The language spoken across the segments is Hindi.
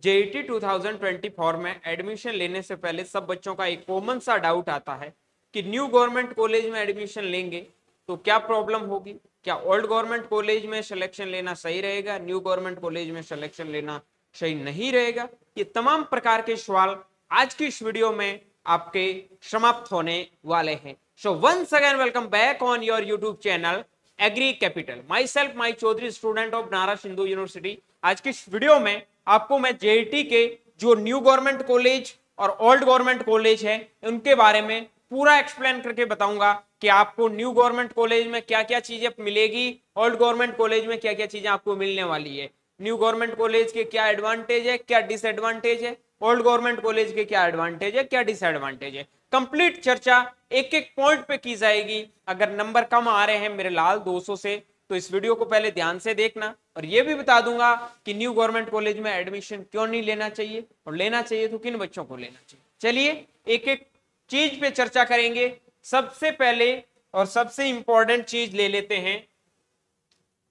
जेईटी 2024 में एडमिशन लेने से पहले सब बच्चों का एक कॉमन सा डाउट आता है कि न्यू गवर्नमेंट कॉलेज में एडमिशन लेंगे तो क्या प्रॉब्लम होगी, क्या ओल्ड गवर्नमेंट कॉलेज में सिलेक्शन लेना सही रहेगा, न्यू गवर्नमेंट कॉलेज में सिलेक्शन लेना सही नहीं रहेगा। ये तमाम प्रकार के सवाल आज की इस वीडियो में आपके समाप्त होने वाले हैं। So once again welcome back on your YouTube channel Agri Capital. Myself Mai Chaudhary, student of Banaras Hindu University. आज की इस वीडियो में आपको मैं जेईटी के जो न्यू गवर्नमेंट कॉलेज और ओल्ड गवर्नमेंट कॉलेज है उनके बारे में पूरा एक्सप्लेन करके बताऊंगा कि आपको न्यू गवर्नमेंट कॉलेज में क्या क्या चीजें मिलेगी, ओल्ड गवर्नमेंट कॉलेज में क्या क्या चीजें आपको मिलने वाली है, न्यू गवर्नमेंट कॉलेज के क्या एडवांटेज है, क्या डिसएडवांटेज है, ओल्ड गवर्नमेंट कॉलेज के क्या एडवांटेज है, क्या डिसएडवांटेज है। कंप्लीट चर्चा एक एक पॉइंट पे की जाएगी। अगर नंबर कम आ रहे हैं मेरे लाल 200 से तो इस वीडियो को पहले ध्यान से देखना, और ये भी बता दूंगा कि न्यू गवर्नमेंट कॉलेज में एडमिशन क्यों नहीं लेना चाहिए, और लेना चाहिए तो किन बच्चों को लेना चाहिए। चलिए एक एक चीज पे चर्चा करेंगे। सबसे पहले और सबसे इंपॉर्टेंट चीज ले लेते हैं,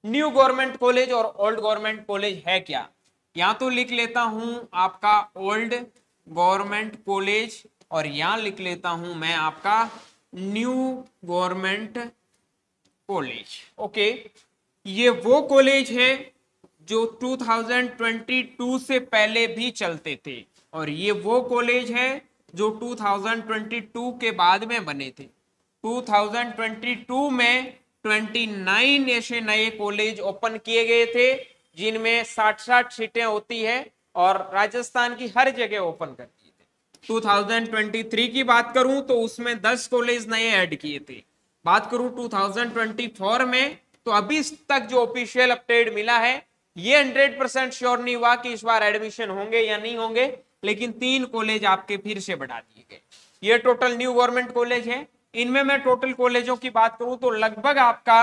न्यू गवर्नमेंट कॉलेज और ओल्ड गवर्नमेंट कॉलेज है क्या। यहां तो लिख लेता हूं आपका ओल्ड गवर्नमेंट कॉलेज और यहां लिख लेता हूं मैं आपका न्यू गवर्नमेंट कॉलेज। ओके, ये वो कॉलेज है जो 2022 से पहले भी चलते थे, और ये वो कॉलेज है जो 2022 के बाद में बने थे। 2022 में 29 ऐसे नए कॉलेज ओपन किए गए थे जिनमें 60-60 सीटें होती है, और राजस्थान की हर जगह ओपन कर दिए थे। 2023 की बात करूं तो उसमें 10 कॉलेज नए ऐड किए थे। बात करूं 2024 में तो अभी तक जो ऑफिशियल अपडेट मिला है ये 100% श्योर नहीं हुआ कि इस बार एडमिशन होंगे या नहीं होंगे, लेकिन 3 कॉलेज आपके फिर से बढ़ा दिए गए। ये टोटल न्यू गवर्नमेंट कॉलेज है। इनमें मैं टोटल कॉलेजों की बात करूं तो लगभग आपका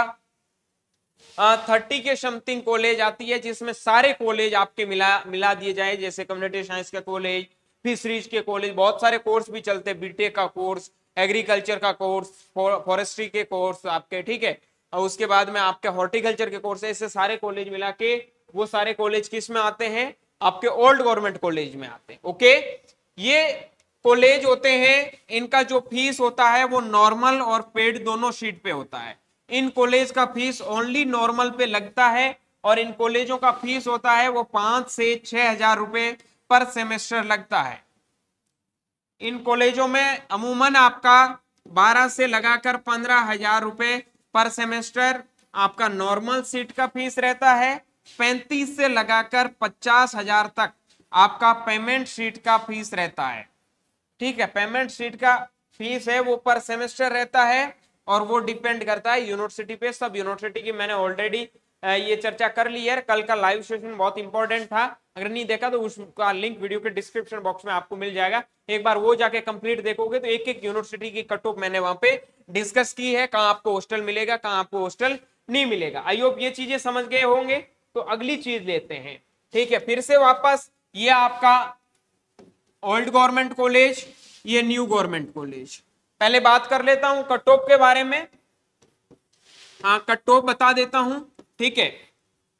30 के समथिंग कॉलेज आती है, जिसमें सारे कॉलेज आपके मिला दिए जाए, जैसे कम्युनिटी साइंस का कॉलेज, फिशरीज के कॉलेज, बहुत सारे कोर्स भी चलते हैं, बीटेक का कोर्स, एग्रीकल्चर का कोर्स, फॉरेस्ट्री के कोर्स आपके, ठीक है, और उसके बाद में आपके हॉर्टिकल्चर के कोर्स है। इससे सारे कॉलेज मिला के वो सारे कॉलेज किस में आते हैं, आपके ओल्ड गवर्नमेंट कॉलेज में आते हैं। ओके, ये कॉलेज होते हैं, इनका जो फीस होता है वो नॉर्मल और पेड दोनों सीट पे होता है। इन कॉलेज का फीस ओनली नॉर्मल पे लगता है, और इन कॉलेजों का फीस होता है वो 5 से 6 हजार रुपए पर सेमेस्टर लगता है। इन कॉलेजों में अमूमन आपका 12 से लगाकर 15 हजार रुपए पर सेमेस्टर आपका नॉर्मल सीट का फीस रहता है। 35 से लगाकर 50 हजार तक आपका पेमेंट सीट का फीस रहता है। ठीक है, पेमेंट सीट का फीस है वो पर सेमेस्टर रहता है, और वो डिपेंड करता है यूनिवर्सिटी पे। सब यूनिवर्सिटी की मैंने ऑलरेडी ये चर्चा कर ली है। कल का लाइव सेशन बहुत इंपॉर्टेंट था, अगर नहीं देखा तो उसका लिंक वीडियो के डिस्क्रिप्शन बॉक्स में आपको मिल जाएगा। एक बार वो जाके कंप्लीट देखोगे तो एक एक यूनिवर्सिटी की कट ऑफ मैंने वहां पे डिस्कस की है, कहाँ आपको हॉस्टल मिलेगा, कहाँ आपको हॉस्टल नहीं मिलेगा। आई होप ये चीजें समझ गए होंगे। तो अगली चीज लेते हैं, ठीक है, फिर से वापस ये आपका ओल्ड गवर्नमेंट कॉलेज, ये न्यू गवर्नमेंट कॉलेज। पहले बात कर लेता हूं कट ऑफ के बारे में। हाँ, कट ऑफ बता देता हूं, ठीक है।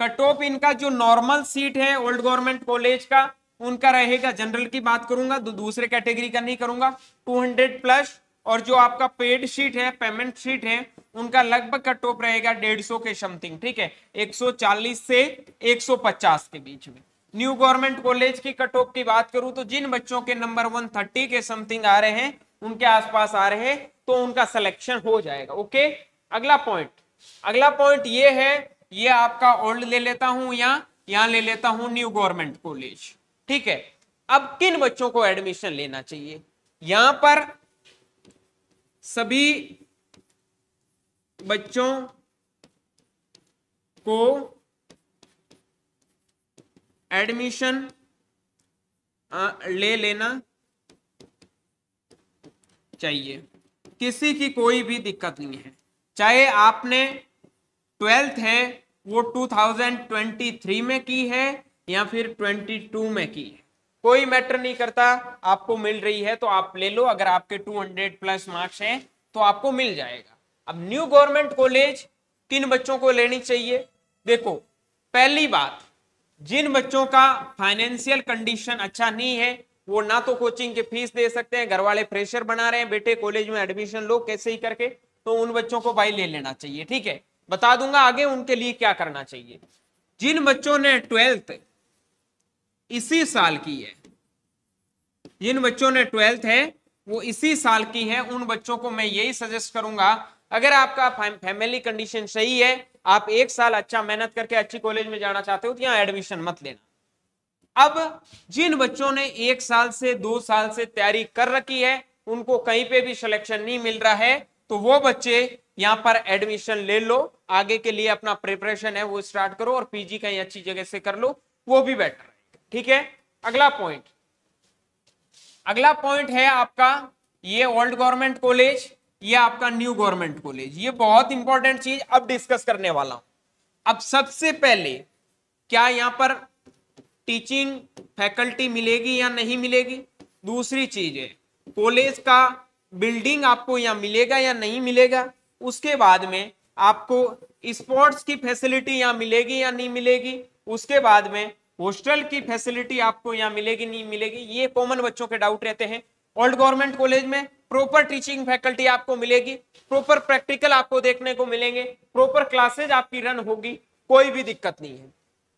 कट ऑफ इनका जो नॉर्मल सीट है ओल्ड गवर्नमेंट कॉलेज का, उनका रहेगा, जनरल की बात करूंगा, दूसरे कैटेगरी का नहीं करूंगा, 200+, और जो आपका पेड सीट है, पेमेंट सीट है, उनका लगभग कट ऑफ रहेगा 150 के समथिंग, ठीक है, 140 से 150 के बीच में। न्यू गवर्नमेंट कॉलेज की कट ऑफ की बात करूं तो जिन बच्चों के नंबर 130 के समथिंग आ रहे हैं, उनके आसपास आ रहे हैं, तो उनका सिलेक्शन हो जाएगा। ओके, अगला पॉइंट ये है, ये आपका ओल्ड ले लेता हूं, यहां ले लेता हूं न्यू गवर्नमेंट कॉलेज, ठीक है। अब किन बच्चों को एडमिशन लेना चाहिए, यहां पर सभी बच्चों को एडमिशन ले लेना चाहिए, किसी की कोई भी दिक्कत नहीं है। चाहे आपने 12th है वो 2023 में की है या फिर 22 में की है, कोई मैटर नहीं करता, आपको मिल रही है तो आप ले लो। अगर आपके 200+ मार्क्स हैं तो आपको मिल जाएगा। अब न्यू गवर्नमेंट कॉलेज किन बच्चों को लेनी चाहिए, देखो, पहली बात, जिन बच्चों का फाइनेंशियल कंडीशन अच्छा नहीं है, वो ना तो कोचिंग की फीस दे सकते हैं, घर वाले प्रेशर बना रहे हैं बेटे कॉलेज में एडमिशन लो कैसे ही करके, तो उन बच्चों को भाई ले लेना चाहिए। ठीक है, बता दूंगा आगे उनके लिए क्या करना चाहिए। जिन बच्चों ने 12th इसी साल की है, जिन बच्चों ने 12th है वो इसी साल की है, उन बच्चों को मैं यही सजेस्ट करूंगा, अगर आपका फैमिली कंडीशन सही है, आप एक साल अच्छा मेहनत करके अच्छी कॉलेज में जाना चाहते हो तो यहाँ एडमिशन मत लेना। अब जिन बच्चों ने 1 साल से 2 साल से तैयारी कर रखी है, उनको कहीं पे भी सिलेक्शन नहीं मिल रहा है, तो वो बच्चे यहाँ पर एडमिशन ले लो, आगे के लिए अपना प्रिपरेशन है वो स्टार्ट करो और पीजी कहीं अच्छी जगह से कर लो, वो भी बेटर है। ठीक है, अगला पॉइंट है आपका ये ओल्ड गवर्नमेंट कॉलेज, ये आपका न्यू गवर्नमेंट कॉलेज। ये बहुत इंपॉर्टेंट चीज अब डिस्कस करने वाला हूं। अब सबसे पहले, क्या यहां पर टीचिंग फैकल्टी मिलेगी या नहीं मिलेगी? दूसरी चीज है कॉलेज का बिल्डिंग आपको यहां मिलेगा या नहीं मिलेगा? उसके बाद में आपको स्पोर्ट्स की फैसिलिटी यहां मिलेगी या नहीं मिलेगी? उसके बाद में हॉस्टल की फैसिलिटी आपको यहां मिलेगी नहीं मिलेगी? ये कॉमन बच्चों के डाउट रहते हैं। ओल्ड गवर्नमेंट कॉलेज में प्रॉपर टीचिंग फैकल्टी आपको मिलेगी, प्रॉपर प्रैक्टिकल आपको देखने को मिलेंगे, प्रॉपर क्लासेज आपकी रन होगी, कोई भी दिक्कत नहीं है।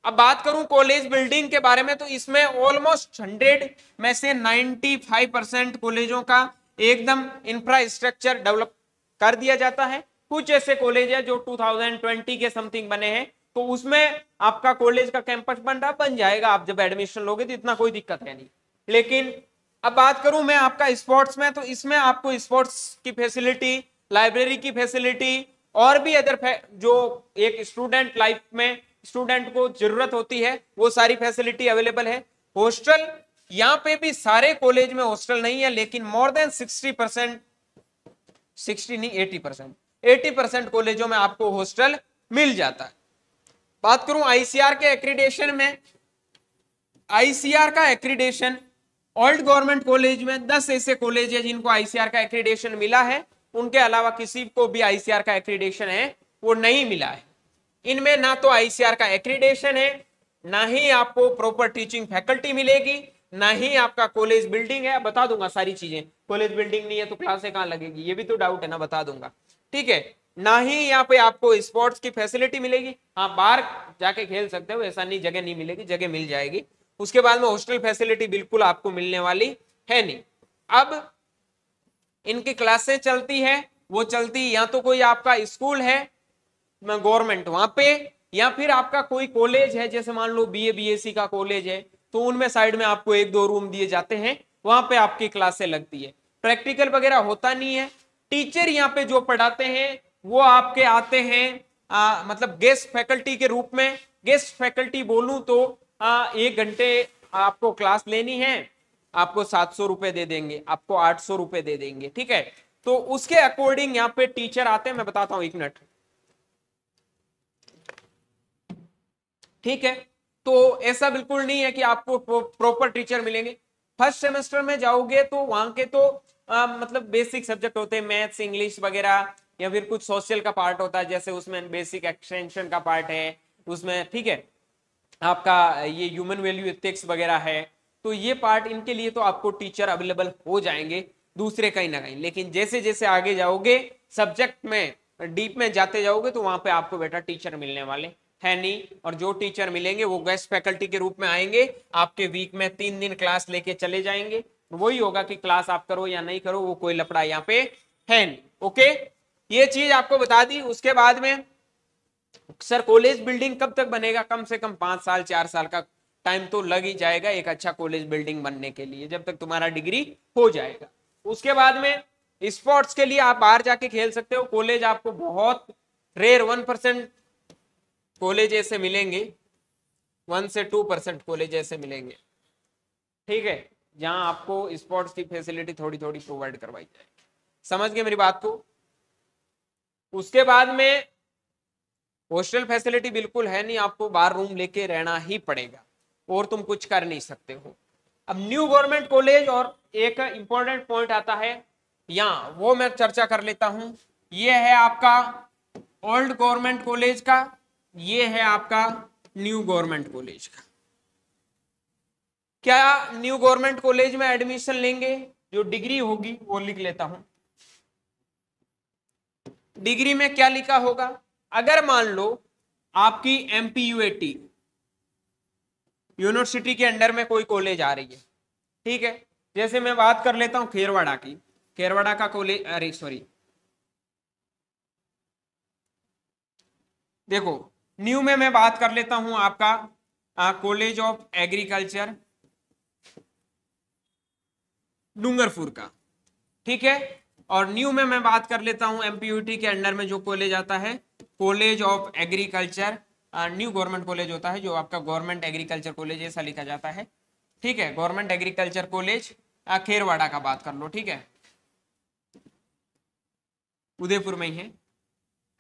अब बात करूं कॉलेज बिल्डिंग के बारे में, तो इसमें ऑलमोस्ट 100 में से 95% कॉलेजों का एकदम इंफ्रास्ट्रक्चर डेवलप कर दिया जाता है। कुछ ऐसे कॉलेज है जो 2020 के समथिंग बने हैं, तो उसमें आपका कॉलेज का कैंपस बन जाएगा, आप जब एडमिशन लोगे तो इतना कोई दिक्कत है नहीं। लेकिन अब बात करूं मैं आपका स्पोर्ट्स में, तो इसमें आपको स्पोर्ट्स की फैसिलिटी, लाइब्रेरी की फैसिलिटी और भी अदर जो एक स्टूडेंट लाइफ में स्टूडेंट को जरूरत होती है, वो सारी फैसिलिटी अवेलेबल है। हॉस्टल, यहां पे भी सारे कॉलेज में हॉस्टल नहीं है, लेकिन मोर देन 60%, 60 नहीं 80% कॉलेजों में आपको हॉस्टल मिल जाता है। बात करूं आईसीआर के एक्रीडेशन में, आईसीआर का एक्रीडेशन ओल्ड गवर्नमेंट कॉलेज में 10 ऐसे कॉलेज है जिनको आईसीआर का एक्रीडेशन मिला है, उनके अलावा किसी को भी आईसीआर का एक्रीडेशन है वो नहीं मिला है। इनमें ना तो आईसीआर का एक्रीडेशन है, ना ही आपको प्रॉपर टीचिंग फैकल्टी मिलेगी, ना ही आपका कॉलेज बिल्डिंग है। बता दूंगा सारी चीजें, कॉलेज बिल्डिंग नहीं है तो क्लासें कहां लगेगी, ये भी तो डाउट है ना, बता दूंगा। ठीक है, ना ही यहाँ पे आपको स्पोर्ट्स की फैसिलिटी मिलेगी, हाँ बाहर जाके खेल सकते हो, ऐसा नहीं जगह नहीं मिलेगी, जगह मिल जाएगी। उसके बाद में हॉस्टल फैसिलिटी बिल्कुल आपको मिलने वाली है नहीं। अब इनकी क्लासें चलती है, वो चलती या तो कोई आपका स्कूल है गवर्नमेंट वहां पे, या फिर आपका कोई कॉलेज है, जैसे मान लो बीए बीएससी का कॉलेज है, तो उनमें साइड में आपको 1-2 रूम दिए जाते हैं, वहां पे आपकी क्लासें लगती है। प्रैक्टिकल वगैरह होता नहीं है। टीचर यहाँ पे जो पढ़ाते हैं वो आपके आते हैं मतलब गेस्ट फैकल्टी के रूप में। गेस्ट फैकल्टी बोलूं तो 1 घंटे आपको क्लास लेनी है, आपको 700 रुपए दे देंगे, आपको 800 रुपए दे देंगे। ठीक है, तो उसके अकॉर्डिंग यहाँ पे टीचर आते हैं, मैं बताता हूं 1 मिनट। ठीक है, तो ऐसा बिल्कुल नहीं है कि आपको प्रॉपर टीचर मिलेंगे। फर्स्ट सेमेस्टर में जाओगे तो वहां के तो मतलब बेसिक सब्जेक्ट होते हैं, मैथ्स इंग्लिश वगैरह, या फिर कुछ सोशल का पार्ट होता है, जैसे उसमें बेसिक एक्सटेंशन का पार्ट है उसमें। ठीक है, आपका ये ह्यूमन वैल्यू एथिक्स वगैरह है, तो ये पार्ट इनके लिए तो आपको टीचर अवेलेबल हो जाएंगे दूसरे कहीं ना कहीं। लेकिन जैसे जैसे आगे जाओगे सब्जेक्ट में डीप में जाते जाओगे, तो वहां पे आपको बेटा टीचर मिलने वाले है नहीं, और जो टीचर मिलेंगे वो गेस्ट फैकल्टी के रूप में आएंगे, आपके वीक में 3 दिन क्लास लेके चले जाएंगे। वही होगा कि क्लास आप करो या नहीं करो, वो कोई लफड़ा यहाँ पे है नहीं। ओके, ये चीज आपको बता दी। उसके बाद में सर कॉलेज बिल्डिंग कब तक बनेगा? कम से कम 5 साल 4 साल का टाइम तो लग ही जाएगा एक अच्छा कॉलेज बिल्डिंग बनने के लिए, जब तक तुम्हारा डिग्री हो जाएगा। उसके बाद में स्पोर्ट्स के लिए आप बाहर जाके खेल सकते हो। कॉलेज आपको बहुत रेयर 1% कॉलेज ऐसे मिलेंगे, 1 से 2% कॉलेज ऐसे मिलेंगे। ठीक है, जहां आपको स्पोर्ट्स की फैसिलिटी थोड़ी थोड़ी प्रोवाइड करवाई जाएगी। समझ गए मेरी बात को? उसके बाद में हॉस्टल फैसिलिटी बिल्कुल है नहीं, आपको बाहर रूम लेके रहना ही पड़ेगा और तुम कुछ कर नहीं सकते हो। अब न्यू गवर्नमेंट कॉलेज, और एक इंपॉर्टेंट पॉइंट आता है यहां, वो मैं चर्चा कर लेता हूं। ये है आपका ओल्ड गवर्नमेंट कॉलेज का, ये है आपका न्यू गवर्नमेंट कॉलेज का। क्या न्यू गवर्नमेंट कॉलेज में एडमिशन लेंगे? जो डिग्री होगी वो लिख लेता हूं। डिग्री में क्या लिखा होगा? अगर मान लो आपकी एमपीयूएटी यूनिवर्सिटी के अंडर में कोई कॉलेज आ रही है, ठीक है, जैसे मैं बात कर लेता हूं खेरवाड़ा की, खेरवाड़ा का कॉलेज, अरे सॉरी, देखो न्यू में मैं बात कर लेता हूं आपका कॉलेज ऑफ एग्रीकल्चर डूंगरपुर का, ठीक है। और न्यू में मैं बात कर लेता हूं एमपीयूटी के अंडर में जो कॉलेज आता है, college of agriculture, new government college होता है जो आपका गवर्नमेंट एग्रीकल्चर कॉलेज ऐसा लिखा जाता है, ठीक है। गवर्नमेंट एग्रीकल्चर कॉलेज खेरवाड़ा का बात कर लो, ठीक है, उदयपुर में ही है।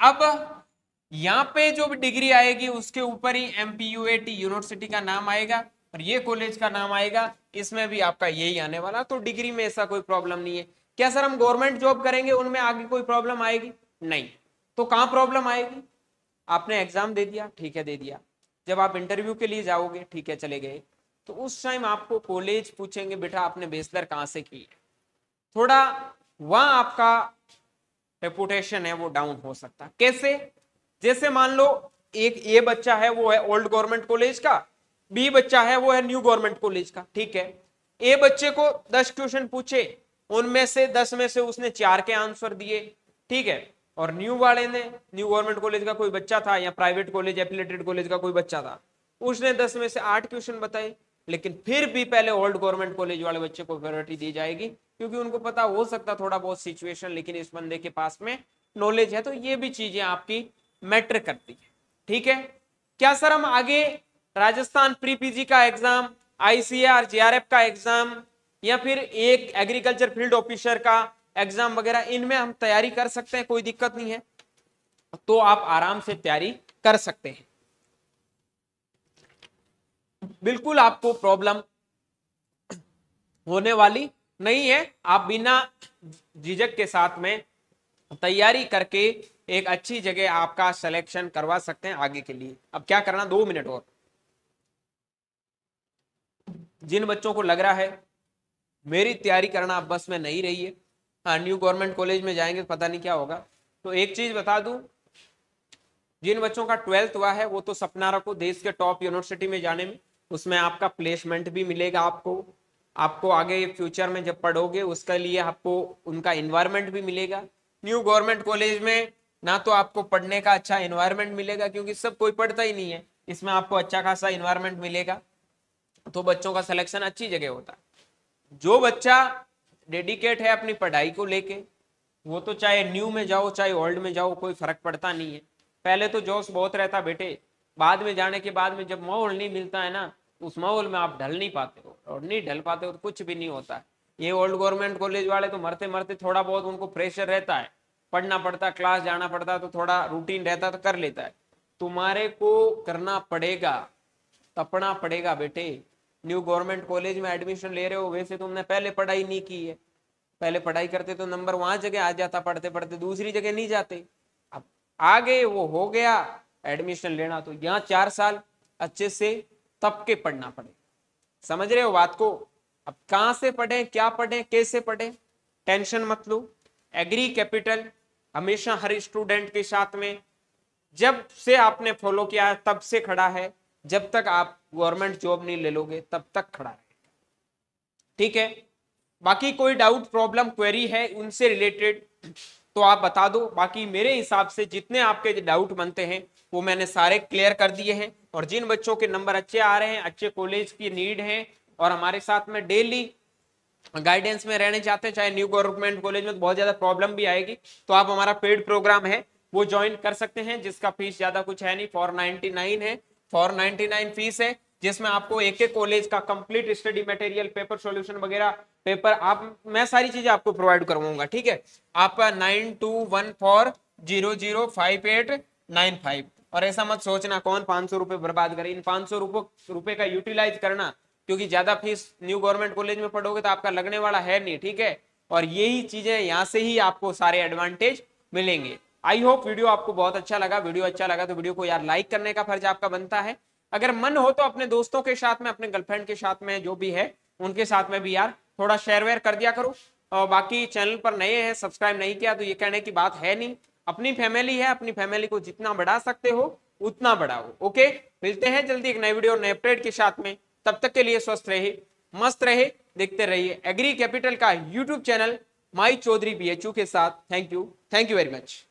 अब यहाँ पे जो भी डिग्री आएगी उसके ऊपर ही एमपीयूएटी यूनिवर्सिटी का नाम आएगा और ये कॉलेज का नाम आएगा, इसमें भी आपका यही आने वाला। तो डिग्री में ऐसा कोई प्रॉब्लम नहीं है। क्या सर हम गवर्नमेंट जॉब करेंगे उनमें आगे कोई प्रॉब्लम आएगी? नहीं। तो कहाँ प्रॉब्लम आएगी? आपने एग्जाम दे दिया, ठीक है, दे दिया, जब आप इंटरव्यू के लिए जाओगे, ठीक है, चले गए, तो उस टाइम आपको कॉलेज पूछेंगे बेटा आपने बैचलर कहाँ से की है, थोड़ा वहां आपका रेपुटेशन है वो डाउन हो सकता है। कैसे? जैसे मान लो एक ए बच्चा है वो है ओल्ड गवर्नमेंट कॉलेज का, बी बच्चा है वो है न्यू गवर्नमेंट कॉलेज का, ठीक है। ए बच्चे को 10 क्वेश्चन पूछे, उनमें से 10 में से उसने 4 के आंसर दिए, ठीक है। और न्यू वाले ने, न्यू गवर्नमेंट कॉलेज का कोई बच्चा था या प्राइवेट कॉलेज एफिलिएटेड कॉलेज का कोई बच्चा था, उसने 10 में से 8 क्वेश्चन बताए, लेकिन फिर भी पहले ओल्ड गवर्नमेंट कॉलेज वाले बच्चे को प्रायोरिटी दी जाएगी, क्योंकि उनको पता हो सकता थोड़ा बहुत सिचुएशन, लेकिन इस बंदे के पास में नॉलेज है। तो ये भी चीजें आपकी मैटर करती है, ठीक है। क्या सर हम आगे राजस्थान प्री पीजी का एग्जाम, आईसीआर जेआरएफ का एग्जाम या फिर एक एग्रीकल्चर फील्ड ऑफिसर का एग्जाम वगैरह इनमें हम तैयारी कर सकते हैं? कोई दिक्कत नहीं है, तो आप आराम से तैयारी कर सकते हैं, बिल्कुल आपको प्रॉब्लम होने वाली नहीं है। आप बिना झिझक के साथ में तैयारी करके एक अच्छी जगह आपका सिलेक्शन करवा सकते हैं आगे के लिए। अब क्या करना, 2 मिनट और। जिन बच्चों को लग रहा है मेरी तैयारी करना अब बस में नहीं रही है, हाँ न्यू गवर्नमेंट कॉलेज में जाएंगे पता नहीं क्या होगा, तो एक चीज बता दूं, जिन बच्चों का 12th हुआ है वो तो सपना रखो देश के टॉप यूनिवर्सिटी में जाने में, उसमें आपका प्लेसमेंट भी मिलेगा। आपको आगे फ्यूचर में जब पढ़ोगे उसके लिए आपको उनका इन्वायरमेंट भी मिलेगा। न्यू गवर्नमेंट कॉलेज में ना तो आपको पढ़ने का अच्छा इन्वायरमेंट मिलेगा, क्योंकि सब कोई पढ़ता ही नहीं है, इसमें आपको अच्छा खासा इन्वायरमेंट मिलेगा, तो बच्चों का सिलेक्शन अच्छी जगह होता है। जो बच्चा डेडिकेट है अपनी पढ़ाई को लेके, वो तो चाहे न्यू में जाओ चाहे ओल्ड में जाओ कोई फर्क पड़ता नहीं है। पहले तो जोश बहुत रहता बेटे, बाद में जाने के बाद में जब माहौल नहीं मिलता है ना, उस माहौल में आप ढल नहीं पाते हो, और नहीं ढल पाते हो तो कुछ भी नहीं होता है। ये ओल्ड गवर्नमेंट कॉलेज वाले तो मरते मरते थोड़ा बहुत उनको प्रेशर रहता है, पढ़ना पड़ता, क्लास जाना पड़ता, तो थोड़ा रूटीन रहता तो कर लेता है। तुम्हारे को करना पड़ेगा, तपना पड़ेगा बेटे। न्यू गवर्नमेंट कॉलेज में एडमिशन ले रहे हो, वैसे तुमने पहले पढ़ाई नहीं की है, पहले पढ़ाई करते तो नंबर वहां जगह आ जाता, पढ़ते पढ़ते दूसरी जगह नहीं जाते। अब आगे वो हो गया एडमिशन लेना, तो यहाँ 4 साल अच्छे से तप के पढ़ना पड़ेगा। समझ रहे हो बात को? अब कहां से पढ़े, क्या पढ़े, कैसे पढ़े, टेंशन मत लो। एग्री कैपिटल हमेशा हर स्टूडेंट के साथ में जब से आपने फॉलो किया है तब से खड़ा है, जब तक आप गवर्नमेंट जॉब नहीं ले लोगे तब तक खड़ा रहेगा, ठीक है। बाकी कोई डाउट प्रॉब्लम क्वेरी है उनसे रिलेटेड तो आप बता दो। बाकी मेरे हिसाब से जितने आपके डाउट बनते हैं वो मैंने सारे क्लियर कर दिए हैं। और जिन बच्चों के नंबर अच्छे आ रहे हैं, अच्छे कॉलेज की नीड है और हमारे साथ में डेली गाइडेंस में रहने चाहते हैं, चाहे न्यू गवर्नमेंट कॉलेज में तो बहुत ज्यादा प्रॉब्लम भी आएगी, तो आप हमारा पेड प्रोग्राम है वो ज्वाइन कर सकते हैं, जिसका फीस ज्यादा कुछ है नहीं, 499 है, 499 फीस है, जिसमें आपको एक एक कॉलेज का complete study material, paper solution वगैरह, पेपर आप मैं सारी चीजें आपको प्रोवाइड करवाऊंगा, ठीक है। आप 9214005895 और ऐसा मत सोचना कौन 500 रुपए बर्बाद करे, इन 500 रुपए का यूटिलाइज करना, क्योंकि ज्यादा फीस न्यू गवर्नमेंट कॉलेज में पढ़ोगे तो आपका लगने वाला है नहीं, ठीक है। और यही चीजें यहाँ से ही आपको सारे एडवांटेज मिलेंगे। आई होप वीडियो आपको बहुत अच्छा लगा। वीडियो अच्छा लगा तो वीडियो को यार लाइक करने का फर्ज आपका बनता है। अगर मन हो तो अपने दोस्तों के साथ में, अपने गर्लफ्रेंड के साथ में, जो भी है उनके साथ में भी यार थोड़ा शेयर वेयर कर दिया करो। और बाकी चैनल पर नए हैं, सब्सक्राइब नहीं किया तो ये कहने की बात है नहीं, अपनी फैमिली है, अपनी फैमिली को जितना बढ़ा सकते हो उतना बढ़ाओ। ओके, मिलते हैं जल्दी एक नए वीडियो नए अपडेट के साथ में, तब तक के लिए स्वस्थ रहे, मस्त रहे, देखते रहिए एग्री कैपिटल का YouTube channel Mai Chaudhary BHU के साथ। Thank you very much.